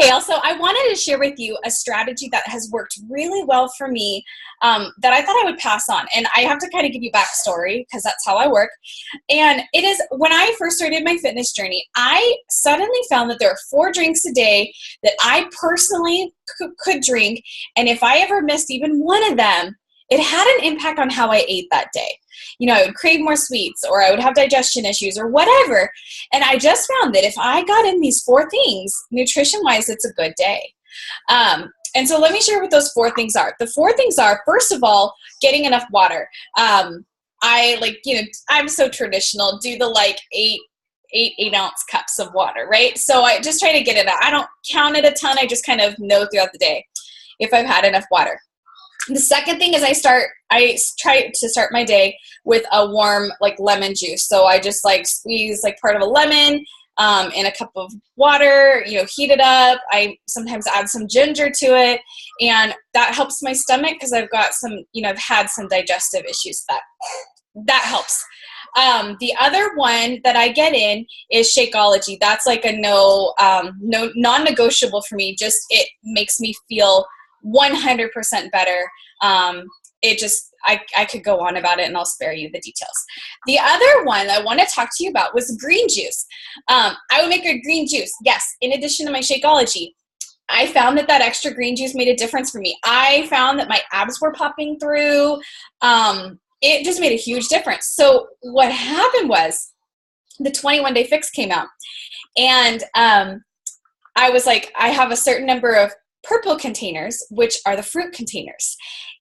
Okay, also, I wanted to share with you a strategy that has worked really well for me that I thought I would pass on. And I have to kind of give you backstory because that's how I work. And it is when I first started my fitness journey, I suddenly found that there are 4 drinks a day that I personally could drink. And if I ever missed even one of them, it had an impact on how I ate that day. You know, I would crave more sweets, or I would have digestion issues or whatever. And I just found that if I got in these 4 things, nutrition-wise, it's a good day. And so let me share what those 4 things are. The 4 things are, first of all, getting enough water. I'm so traditional, do the like 8-ounce cups of water, right? So I just try to get it out. I don't count it a ton. I just kind of know throughout the day if I've had enough water. The second thing is I try to start my day with a warm like lemon juice. So I just like squeeze like part of a lemon in a cup of water, heat it up. I sometimes add some ginger to it, and that helps my stomach because I've got some, I've had some digestive issues. That helps. The other one that I get in is Shakeology. That's like a non-negotiable for me. Just it makes me feel 100% better. I could go on about it, and I'll spare you the details. The other one I want to talk to you about was green juice. I would make a green juice. Yes, in addition to my Shakeology, I found that extra green juice made a difference for me. I found that my abs were popping through. It just made a huge difference. So what happened was the 21-day fix came out, and I was like, I have a certain number of purple containers, which are the fruit containers.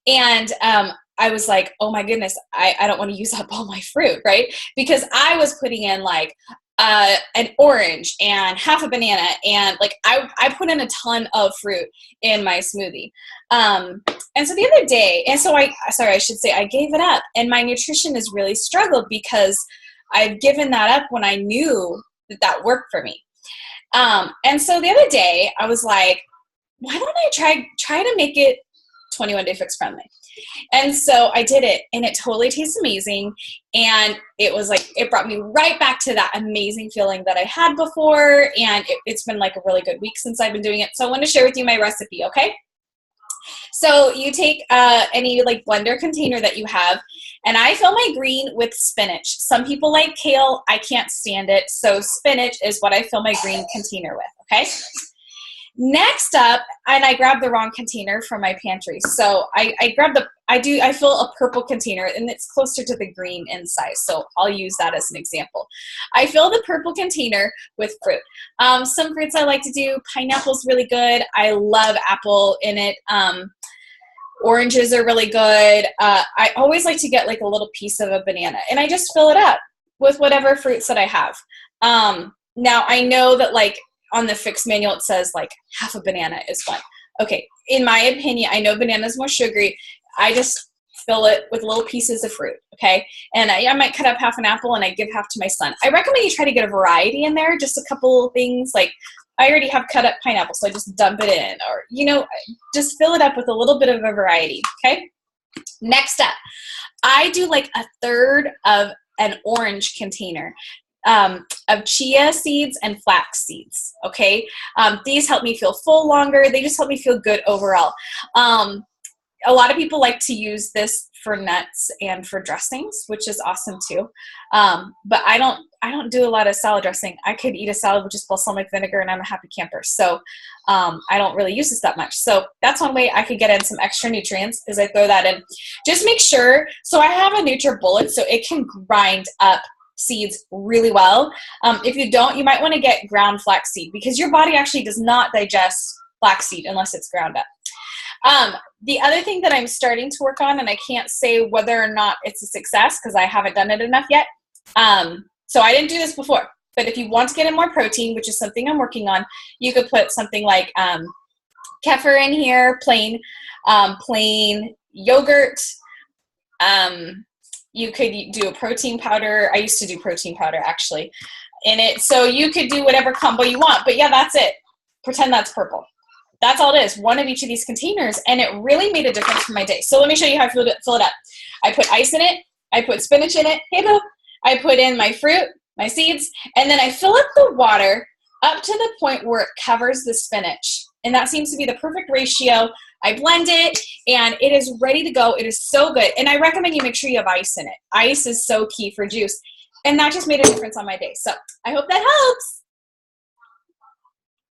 And I was like, oh my goodness, I don't want to use up all my fruit, right? Because I was putting in like an orange and half a banana, and like I put in a ton of fruit in my smoothie. And so the other day, I gave it up, and my nutrition has really struggled because I've given that up when I knew that worked for me. And so the other day I was like, why don't I try to make it 21-day fix friendly? And so I did it, and it totally tastes amazing. And it was like, it brought me right back to that amazing feeling that I had before. And it's been like a really good week since I've been doing it. So I want to share with you my recipe. Okay. So you take any like blender container that you have, and I fill my green with spinach. Some people like kale. I can't stand it. So spinach is what I fill my green container with. Okay. Next up, and I grabbed the wrong container from my pantry. So I fill a purple container, and it's closer to the green in size. So I'll use that as an example. I fill the purple container with fruit. Some fruits I like to do, pineapple's really good. I love apple in it. Oranges are really good. I always like to get like a little piece of a banana, and I just fill it up with whatever fruits that I have. Now I know that like on the fix manual, it says like half a banana is one. Okay. In my opinion, I know banana's more sugary. I just fill it with little pieces of fruit. Okay. And I might cut up half an apple, and I give half to my son. I recommend you try to get a variety in there, just a couple things. Like I already have cut up pineapple, so I just dump it in, or, just fill it up with a little bit of a variety. Okay. Next up, I do like a third of an orange container of chia seeds and flax seeds. Okay. These help me feel full longer. They just help me feel good overall. A lot of people like to use this for nuts and for dressings, which is awesome too. But I don't do a lot of salad dressing. I could eat a salad with just balsamic vinegar, and I'm a happy camper. So I don't really use this that much. So that's one way I could get in some extra nutrients, is I throw that in. Just make sure. So I have a NutriBullet, so it can grind up seeds really well. If you don't, you might want to get ground flaxseed, because your body actually does not digest flaxseed unless it's ground up. The other thing that I'm starting to work on, and I can't say whether or not it's a success because I haven't done it enough yet. So I didn't do this before, but if you want to get in more protein, which is something I'm working on, you could put something like kefir in here, plain yogurt. You could do a protein powder. I used to do protein powder actually in it. So you could do whatever combo you want, but yeah, that's it. Pretend that's purple. That's all it is. One of each of these containers, and it really made a difference for my day. So let me show you how I fill it up. I put ice in it. I put spinach in it. Hey, boo. I put in my fruit, my seeds, and then I fill up the water up to the point where it covers the spinach. And that seems to be the perfect ratio. I blend it and it is ready to go. It is so good. And I recommend you make sure you have ice in it. Ice is so key for juice. And that just made a difference on my day. So I hope that helps.